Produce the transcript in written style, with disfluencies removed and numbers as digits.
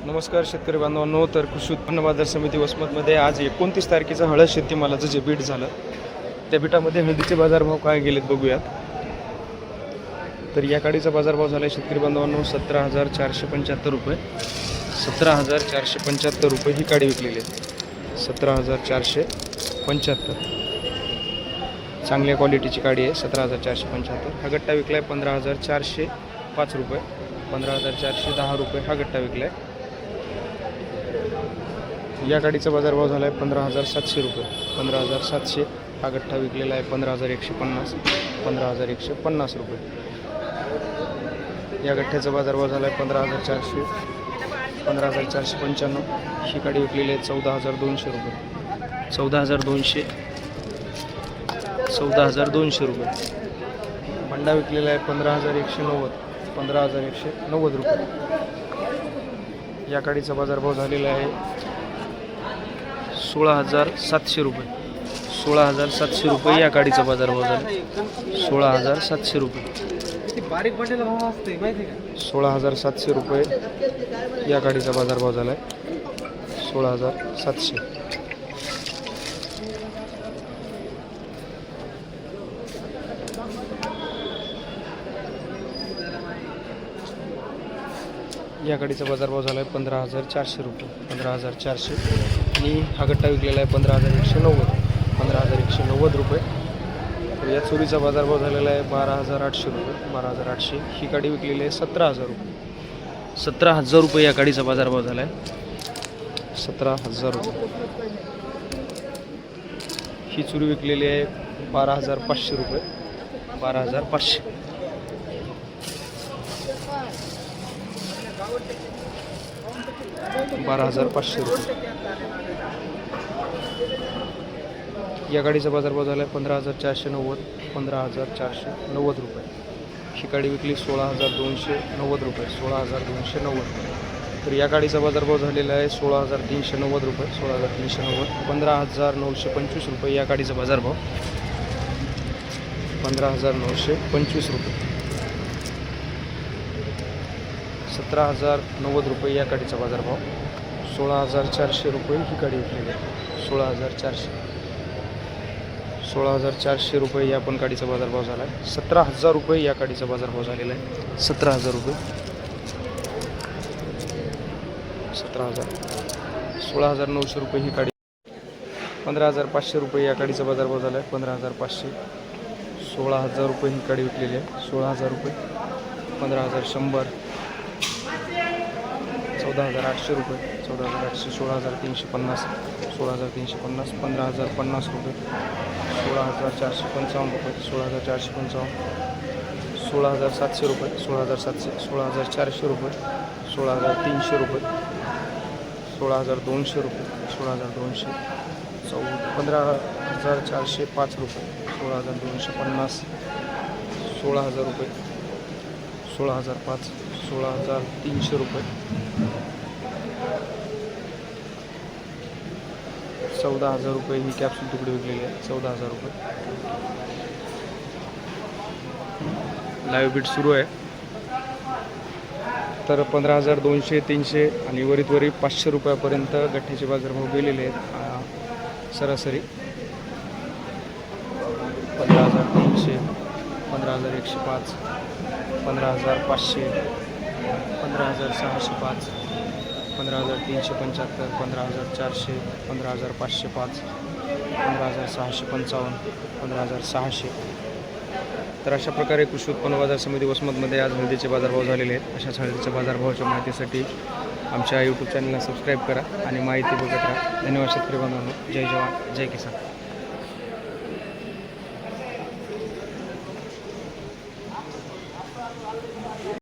नमस्कार शेतकरी बांधवांनो. तर कृषी उत्पन्न बाजार समिती वसमतमध्ये आज 29 तारखेचं हळद शेतीमालाचं जे बीट झालं त्या बीटामध्ये हळदीचे बाजारभाव काय गेलेत बघूयात. तर या काडीचा बाजारभाव झाला आहे शेतकरी बांधवांनो 17,475 रुपये. 17,475 रुपये ही काडी विकलेली आहे. 17,475 चांगल्या क्वालिटीची काडी आहे. 17,475 हा गट्टा विकला आहे 15,405 रुपये. 15,410 रुपये हा गट्टा विकला आहे. या गाडीचा बाजारभाव झाला आहे 15,700 रुपये. 15,700 हा गठ्ठा विकलेला आहे. 15,150 15,150 रुपये. या गठ्ठ्याचा बाजारभाव झाला आहे 15,400 15,495 ही गाडी विकलेली आहे 14,200 रुपये. 14,200 रुपये. बंडा विकलेला आहे 15,190 15,190 रुपये. या गाडीचा बाजारभाव झालेला आहे 16,700 रुपये. 16,700 रुपये या गाडीचा बाजारभाव झाला. 16,700 रुपये. 16,700 रुपये या गाडीचा बाजारभाव झाला आहे. 16,700. या गाडीचा बाजारभाव झाला आहे 15,400 रुपये. 15,400 आणि हा गट्टा विकलेला आहे 15,190 15,190 रुपये. तर या चोरीचा बाजारभाव झालेला आहे 12,800 रुपये. 12,800 ही गाडी विकलेली आहे 17,000 रुपये. 17,000 रुपये या गाडीचा बाजारभाव झाला आहे. 17,000 रुपये. ही चोरी विकलेली आहे 12,500 रुपये. 12,500. 12,500 रुपये. या गाडीचा बाजारभाव झाला आहे 15,490 15,490 रुपये. ही गाडी विकली 16,290 रुपये. 16,290. तर या गाडीचा बाजारभाव झालेला आहे 16,390 रुपये. 16,390. 15,925 रुपये या गाडीचा बाजारभाव. 15,925 रुपये. 17,090 रुपये या गाडीचा बाजारभाव. 16,400 रुपये ही गाडी विकलेली आहे. 16,400. 16,400 रुपये या पण गाडीचा बाजारभाव झाला आहे. 17,000 रुपये या गाडीचा बाजारभाव झालेला आहे. 17,000 रुपये. 17,000. 16,900 रुपये ही गाडी. 15,500 रुपये या गाडीचा बाजारभाव झाला आहे. 15,500. 16,000 रुपये ही गाडी विकलेली आहे. 16,000 रुपये. 15,100. 14,800 रुपये. 14,800. 16,350. 16,350. 15,050 रुपये. 16,455 रुपये. 16,455. 16,700 रुपये. 16,700. 16,400 रुपये. 16,300 रुपये. 16,200 रुपये. 16,200. 15,405 रुपये. 16,250. 16,000 रुपये. 16,005. 16,300 रुपये. 14,000 रुपये ही कॅप्सूल तुकडी विकलेली आहे. 14,000 रुपये. लाईव्ह बीट सुरू आहे. तर 15,200 300 आणि वरीत 500 रुपयापर्यंत गठ्ठ्याचे बाजारभाव गेलेले आहेत सरासरी. 15,300. 15,105. 15,500. 15,605. 15,375. 15,400. 15,505. 15,655. 15,600. तर अशा प्रकारे कृषी उत्पन्न बाजार समिती वसमतमध्ये आज हळदीचे बाजारभाव झालेले आहेत. अशाच हळदीच्या बाजारभावाच्या माहितीसाठी आमच्या यूट्यूब चॅनलला सबस्क्राईब करा आणि माहिती बघत राहा. धन्यवाद शेतकरी बांधवांनो. जय जवान जय किसान.